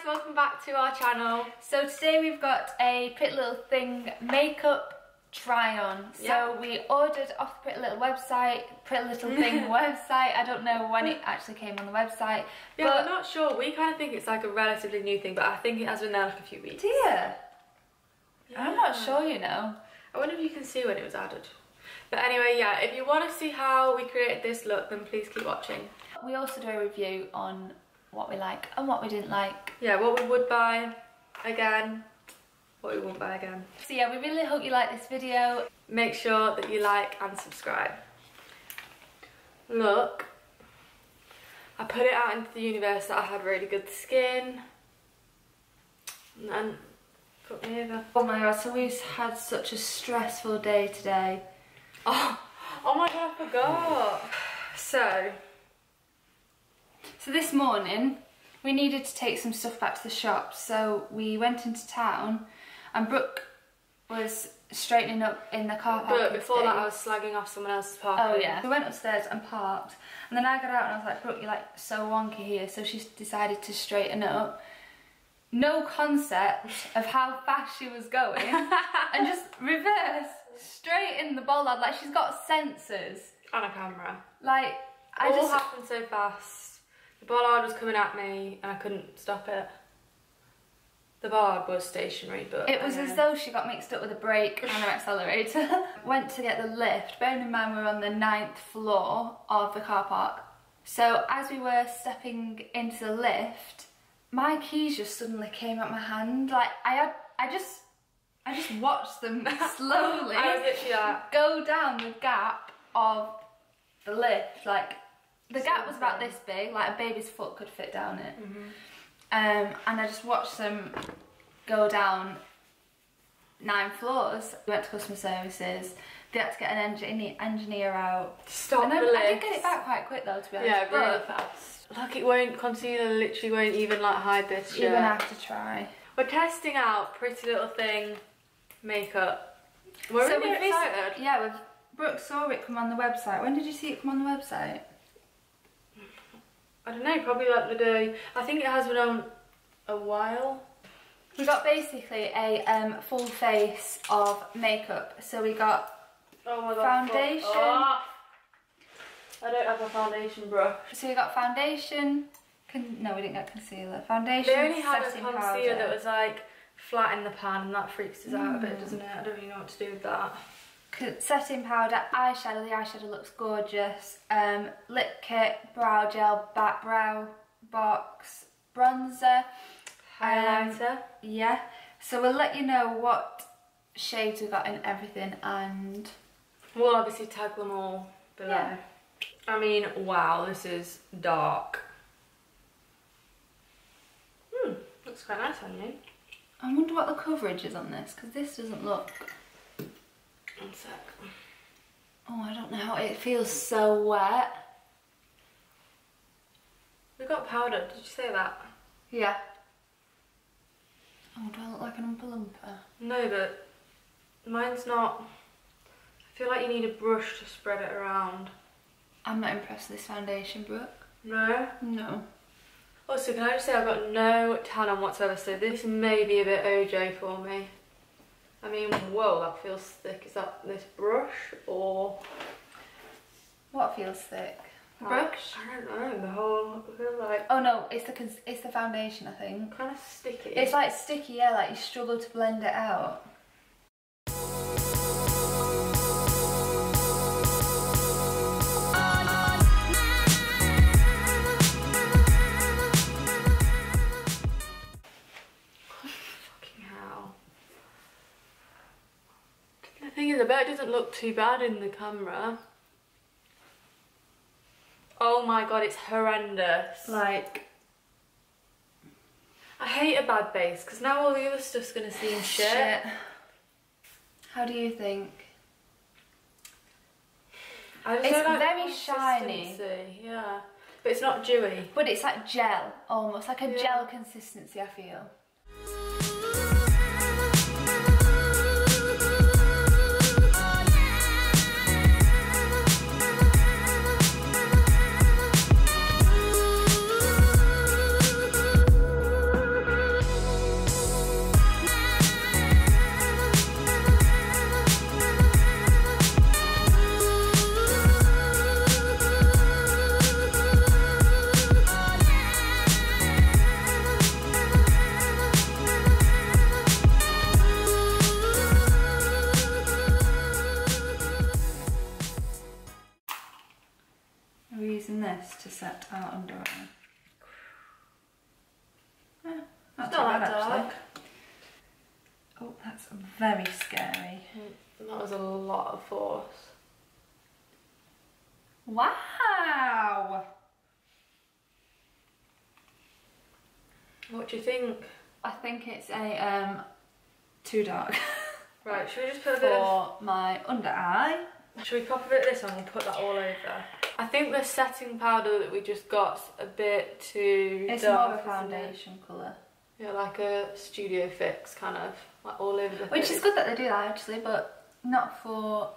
welcome back to our channel. So today we've got a Pretty Little Thing makeup try on. So we ordered off the Pretty Little website, Pretty Little Thing website. I don't know when it actually came on the website. Yeah, but we're not sure. We kind of think it's like a relatively new thing, but I think it has been there like a few weeks. Do you? Yeah. I'm not sure, you know. I wonder if you can see when it was added. But anyway, yeah, if you want to see how we created this look, then please keep watching. We also do a review on what we like and what we didn't like. Yeah, what we would buy again, what we won't buy again. So yeah, we really hope you like this video. Make sure that you like and subscribe. Look, I put it out into the universe that I had really good skin. And then put me over. Oh my god, so we've had such a stressful day today. Oh my god, I forgot. So this morning we needed to take some stuff back to the shop, so we went into town and Brooke was straightening up in the car park. But before that I was slagging off someone else's parking. Oh yeah. We went upstairs and parked, and then I got out and I was like, Brooke, you're like so wonky here, so she decided to straighten up. No concept of how fast she was going and just reverse straight in the bollard, like she's got sensors. On a camera. Like, it all happened so fast. The bollard was coming at me and I couldn't stop it. The bollard was stationary, but it was as though she got mixed up with a brake and her accelerator. Went to get the lift, bearing in mind we're on the 9th floor of the car park. So as we were stepping into the lift, my keys just suddenly came out my hand. Like I just watched them slowly I was literally like, go down the gap of the lift. Like the gap was about this big, like a baby's foot could fit down it. And I just watched them go down 9 floors. We went to customer services. They had to get an engineer out. Stop and then the lift. I did get it back quite quick though, to be honest. Yeah, really fast. Like it won't, concealer literally won't even like hide this shit. You're gonna have to try. We're testing out Pretty Little Thing makeup. We're really excited. Yeah, Brooke saw it come on the website. When did you see it come on the website? I don't know, probably like the day. I think it has been on a while. We got basically a full face of makeup. So we got foundation. Oh, I don't have a foundation brush. So we got foundation. No, we didn't get concealer. Foundation. They only had a setting concealer powder that was like flat in the pan, and that freaks us out a bit, doesn't it? I don't really know what to do with that. Setting powder, eyeshadow. The eyeshadow looks gorgeous. Lip kit, brow gel, back brow box, bronzer, Highlighter. Yeah. So we'll let you know what shades we got in everything, and we'll obviously tag them all below. Yeah. I mean, wow, this is dark. Looks quite nice on you. I wonder what the coverage is on this, because this doesn't look. One sec. Oh, I don't know. It feels so wet. We got powder. Did you say that? Yeah. Oh, do I look like an Oompa Loompa? No, but mine's not. I feel like you need a brush to spread it around. I'm not impressed with this foundation, Brooke. No? No. Also, can I just say I've got no tan on whatsoever, so this may be a bit OJ for me. I mean, whoa, that feels thick. Is that this brush or what feels thick? The brush? I don't know. The whole, I feel like. Oh no, it's the foundation, I think. Kind of sticky. It's like sticky, yeah. Like you struggle to blend it out. The thing is, I bet it doesn't look too bad in the camera. Oh my god, it's horrendous. Like, I hate a bad base, because now all the other stuff's going to seem shit. How do you think? It's like very shiny. Yeah, but it's not dewy. But it's like gel, almost like a gel consistency, I feel. set our under eye. Oh, It's not that dark. actually. Oh, that's very scary. That was a lot of force. Wow! What do you think? I think it's a too dark. Right, should we just put a bit for my under eye? Should we pop a bit of this on and put that all over? I think the setting powder that we just got's a bit too It's dark, more of a foundation colour. Yeah, like a Studio Fix kind of, like all over the Which face. is good that they do that actually, but not for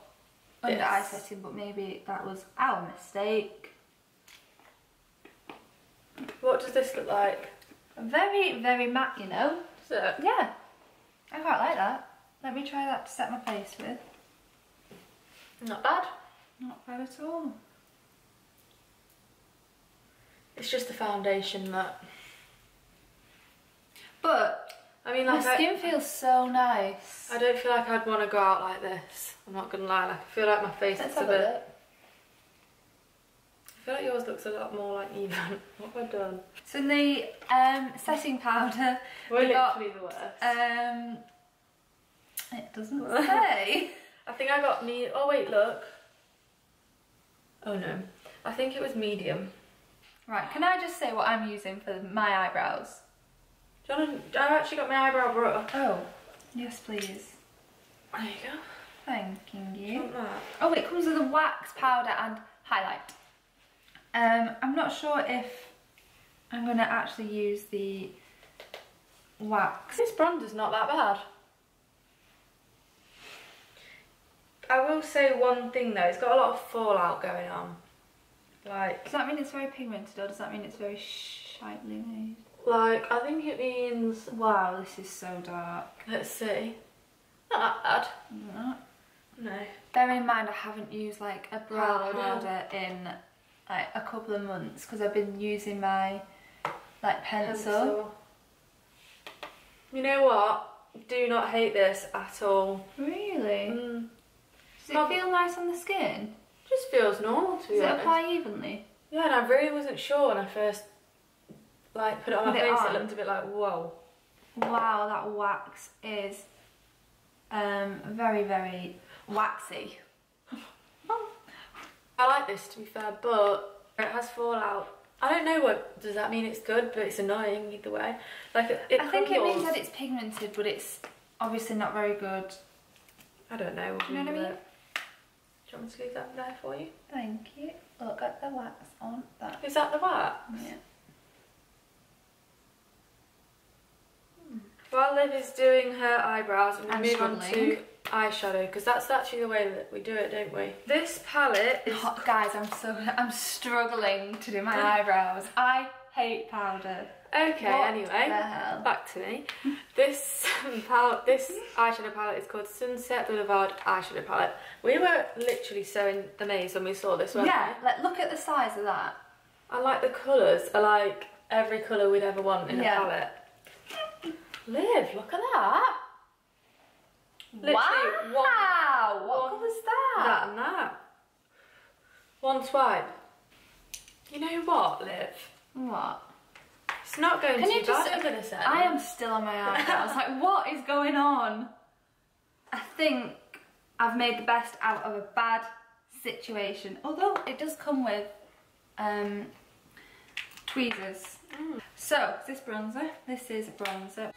under This. eye setting, but maybe that was our mistake. What does this look like? Very, very matte, you know. Is it? Yeah, I quite like that. Let me try that to set my face with. Not bad. Not bad at all. It's just the foundation that... But I mean, my like skin feels so nice. I don't feel like I'd want to go out like this. I'm not gonna lie. Like I feel like my face Let's is a have bit. a look. I feel like yours looks a lot more like even. What have I done? So in the setting powder, We're we got, literally the worst. it doesn't say. I think I got me. Oh wait, look. Oh no. I think it was medium. Right, can I just say what I'm using for my eyebrows? Do you want to, I actually got my eyebrow brush. Oh, yes please. There you go. Thanking Do you. you want that? Oh, it comes with a wax, powder and highlight. I'm not sure if I'm going to actually use the wax. This bronzer's not that bad. I will say one thing though, it's got a lot of fallout going on. Like, Does that mean it's very pigmented or does that mean it's very shitely made? I think it means, Wow, this is so dark. let's see. Not that No. bad. No. Bear in mind I haven't used like a brow Powder. powder in like a couple of months because I've been using my like pencil. You know what? Do not hate this at all. Really? Mm. Does it feel nice on the skin? Just feels normal to be Does it honest. apply evenly? Yeah, and I really wasn't sure when I first like put it on my Put it face. on? It looked a bit like whoa. Wow, that wax is very, very waxy. I like this to be fair, but it has fallout. I don't know what does that mean. It's good, but it's annoying either way. Like it I think it means crumbles. that it's pigmented, but it's obviously not very good. I don't know. Do you know what I mean? Do you want me to leave that there for you? Thank you. Look at the wax on that. Is that the wax? Yeah. While Liv is doing her eyebrows, I'm I'm going to move on to struggling. eyeshadow because that's actually the way that we do it, don't we? This palette is... Oh, guys, I'm struggling to do my eyebrows. I hate powder. Okay, What anyway, the hell? back to me. This palette, this eyeshadow palette is called Sunset Boulevard Eyeshadow Palette. We were literally so amazed when we saw this, weren't Yeah, we? like look at the size of that. I like the colours. I like every colour we'd ever want in Yeah. a palette. Liv, look at that. Literally Wow! What one- colour's that? that and that. One swipe. You know what, Liv? What? It's not going Can too you just? bad, I'm gonna say. I am still on my eyebrows. Like, what is going on? I think I've made the best out of a bad situation. Although it does come with tweezers. So, is this bronzer? This is a bronzer.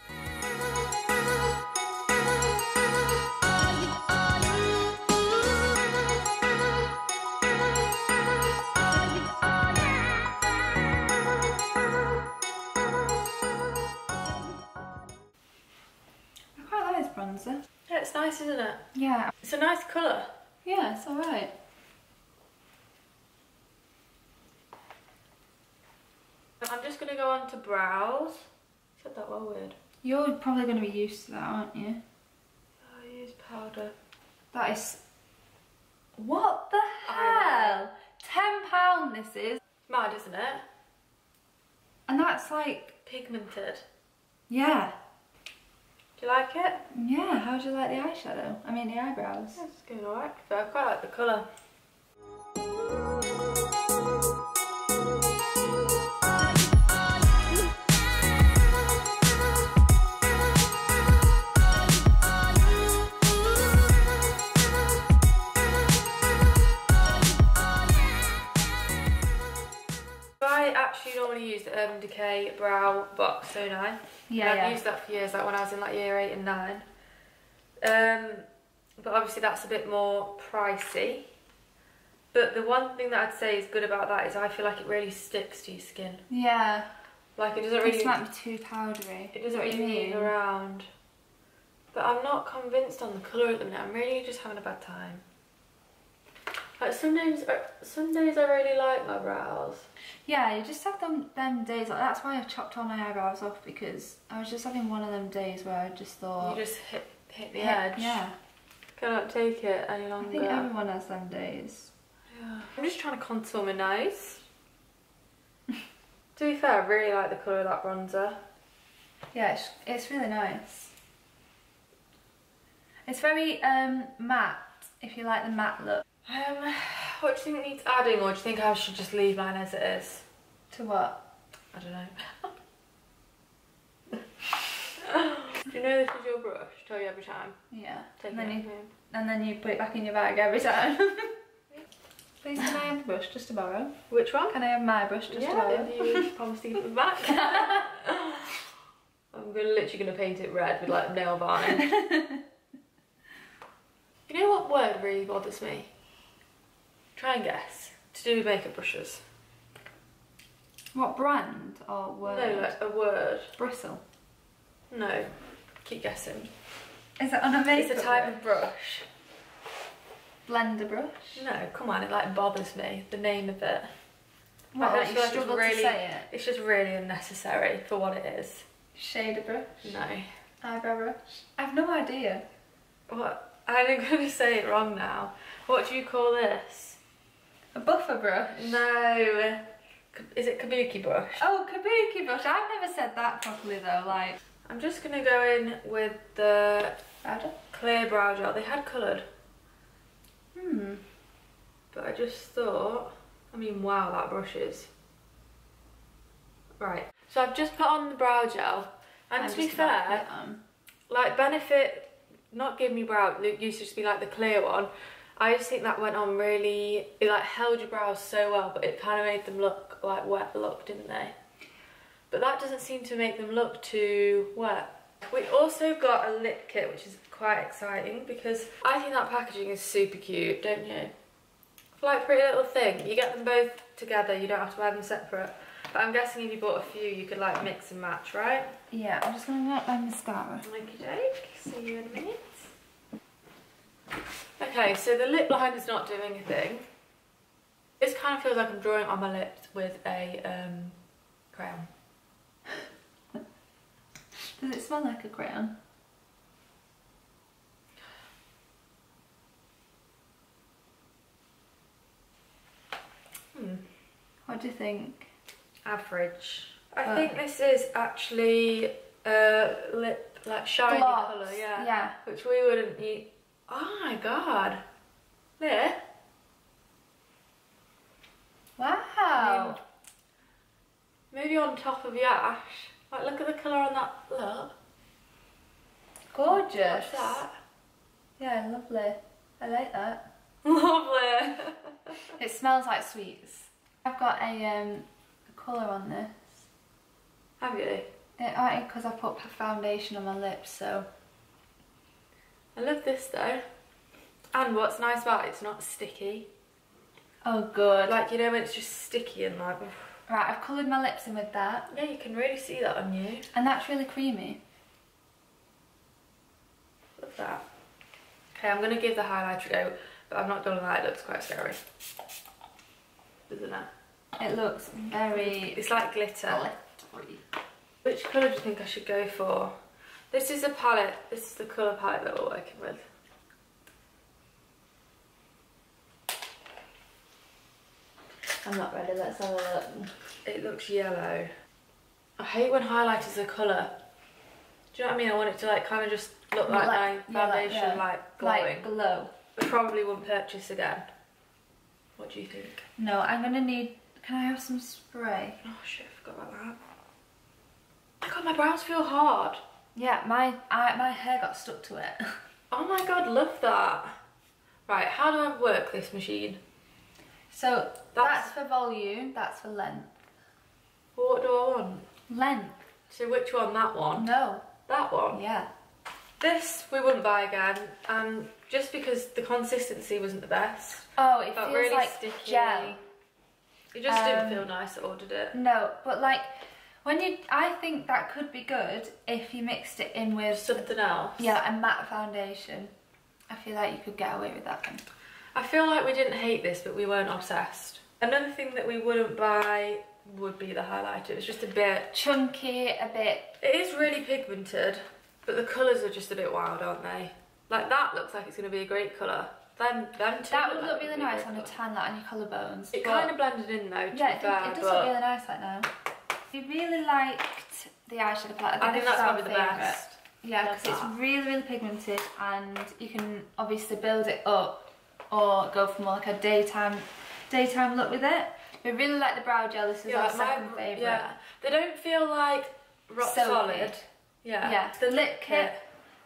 I quite like this bronzer. Yeah, it's nice, isn't it? Yeah. It's a nice colour. Yeah, it's alright. I'm just going to go on to brows. I said that well weird. You're probably going to be used to that, aren't you? I use powder. That is... What the I hell? £10 this is. Mad, isn't it? And that's like... Pigmented. Yeah. Do you like it? Yeah, how do you like the eyeshadow? I mean the eyebrows. Yeah, it's going alright, but I quite like the colour. a brow box, don't I? Yeah, I've used that for years, like when I was in like year 8 and 9. But obviously that's a bit more pricey. But the one thing that I'd say is good about that is I feel like it really sticks to your skin. Yeah. Like it doesn't really... It might be too powdery. It doesn't really move around. But I'm not convinced on the colour at the minute. I'm really just having a bad time. Like some days I really like my brows. Yeah, you just have them days. Like, that's why I chopped all my eyebrows off, because I was just having one of them days where I just thought... You just hit the edge. Yeah. Cannot take it any longer. I think everyone has them days. Yeah. I'm just trying to contour my nose. To be fair, I really like the colour of that bronzer. Yeah, it's really nice. It's very matte, if you like the matte look. What do you think needs adding, or do you think I should just leave mine as it is? To what? I don't know. Do you know this is your brush? I tell you every time. Yeah. Take and, it then home. And then you put it back in your bag every time. Please, can I have the brush just to borrow? Which one? Can I have my brush just to borrow? Yeah, you promise to give it back. I'm literally going to paint it red with like nail varnish. You know what word really bothers me? Try and guess. To do with makeup brushes. What brand or word? No, like a word. Bristle. No. Keep guessing. Is it on a makeup It's a type of brush. Blender brush? No, come on, it like bothers me, the name of it. What, I like you feel struggle it's to say it? It's just really unnecessary for what it is. Shader brush? No. Eyebrow brush? I have no idea. What? I'm going to say it wrong now. What do you call this? A buffer brush? No. Is it kabuki brush? Oh, kabuki brush. I've never said that properly though, like... I'm just going to go in with the Powder? clear brow gel. They had coloured. But I just thought, I mean, wow, that brush is. Right. So I've just put on the brow gel. And to be fair, like Benefit, not Give Me Brow, it used to just be like the clear one. I just think that went on really, it like held your brows so well, but it kind of made them look like wet look, didn't they? But that doesn't seem to make them look too wet. We also got a lip kit, which is quite exciting because I think that packaging is super cute, don't you? Like Prettylittlething, you get them both together, you don't have to buy them separate. But I'm guessing if you bought a few, you could like mix and match, right? Yeah, I'm just gonna get my mascara. Okie doke, see you in a minute. Okay, so the lip line is not doing a thing. This kind of feels like I'm drawing on my lips with a crayon. Does it smell like a crayon? What do you think? Average. I think this is actually lip, like shiny colour, yeah. Yeah. Which we wouldn't use. Oh my god. There. Wow. I mean, maybe on top of Yash. Like, look at the colour on that. Look. Gorgeous. What's that? Yeah, lovely. I like that. Lovely. It smells like sweets. I've got a colour on this. Have you? Because I put foundation on my lips, so. I love this though. And what's nice about it, it's not sticky. Oh, good. Like, you know when it's just sticky and like... Right, I've coloured my lips in with that. Yeah, you can really see that on you. And that's really creamy. Love that. Okay, I'm going to give the highlighter a go, but I'm not going to lie, it looks quite scary. Doesn't it? It looks very... It's like glitter. glittery. Which colour do you think I should go for? This is a palette, this is the colour palette that we're working with. I'm not ready, let's have a look. It looks yellow. I hate when highlighters are colour. Do you know what I mean? I want it to like kind of just look like my foundation, like glowing. Like glow. I probably wouldn't purchase again. What do you think? No, I'm gonna need... Can I have some spray? Oh shit, I forgot about that. Oh god, my brows feel hard. Yeah, my hair got stuck to it. Oh my god, love that. Right, how do I work this machine? So that's for volume, that's for length. What do I want? Length. So which one? That one? No. That one? Yeah. This we wouldn't buy again, just because the consistency wasn't the best. Oh, it feels really like sticky. gel. It just didn't feel nice. I ordered it. No, but like I think that could be good if you mixed it in with something else. Yeah, a matte foundation. I feel like you could get away with that then. I feel like we didn't hate this, but we weren't obsessed. Another thing that we wouldn't buy would be the highlighter. It's just a bit chunky, a bit. It is really pigmented, but the colours are just a bit wild, aren't they? Like that looks like it's going to be a great colour. Then that would look really nice on a tan, like on your collarbones. It kind of blended in though. Yeah, it does look really nice like now. We really liked the eyeshadow palette. I think that's probably the best. Yeah, because it's really, really pigmented, and you can obviously build it up or go for more like a daytime look with it. We really like the brow gel. This is our second favourite. Yeah, they don't feel like rock solid. Yeah. Yeah. The lip kit.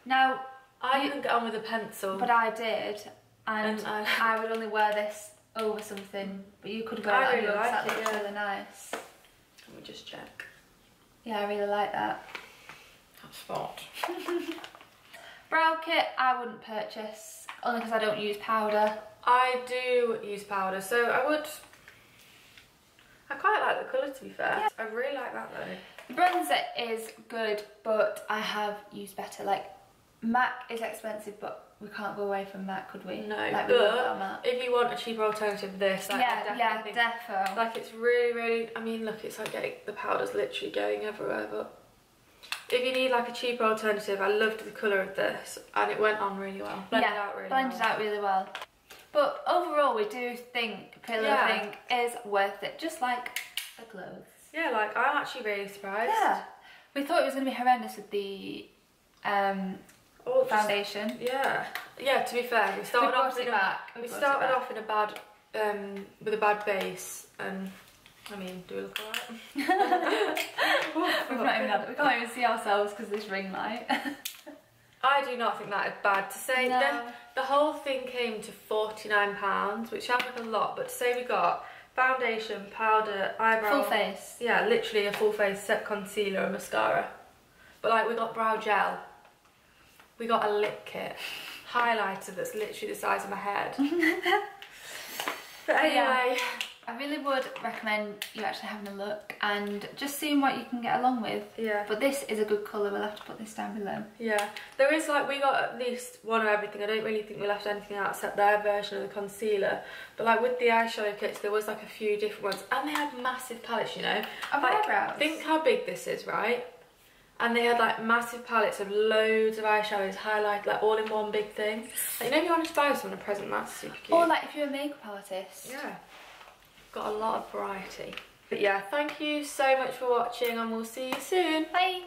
Now I couldn't get on with a pencil, but I did, and I would only wear this over something. But you could wear it. That looks really nice. Let me just check. Yeah, I really like that. That spot. Brow kit, I wouldn't purchase, only because I don't use powder. I do use powder, so I quite like the colour, to be fair. Yeah. I really like that though. The bronzer is good, but I have used better. Like, MAC is expensive, but we can't go away from MAC, could we? No, like, but if you want a cheaper alternative to this, like, yeah, defo. Like, it's really, really, I mean, look, it's like the powder's literally going everywhere, but if you need like a cheaper alternative, I loved the colour of this, and it went on really well. Blended out really well. But overall, we do think Prettylittlething is worth it, just like the clothes. Yeah, like, I'm actually really surprised. Yeah. We thought it was going to be horrendous with the foundation. Yeah, to be fair, we started off in a bad, with a bad base, and I mean, do we look alright? We can't even see ourselves because of this ring light. I do not think that is bad. To say the whole thing came to £49, which sounds like a lot, but to say we got foundation, powder, eyebrow, full face. Yeah, literally a full face set concealer and mascara. But like, we got brow gel, we got a lip kit, highlighter that's literally the size of my head. But anyway. I really would recommend you actually having a look and just seeing what you can get along with. Yeah. But this is a good colour, we'll have to put this down below. Yeah. There is like, we got at least one of everything. I don't really think we left anything out except their version of the concealer. But like with the eyeshadow kits, there was like a few different ones. And they had massive palettes, you know. Of eyebrows. Think how big this is, right? And they had like massive palettes of loads of eyeshadows, highlight, like all in one big thing. Like, you know, if you wanted to buy someone a present, that's super cute. Or like if you're a makeup artist. Yeah. Got a lot of variety. But yeah, thank you so much for watching, and we'll see you soon. Bye.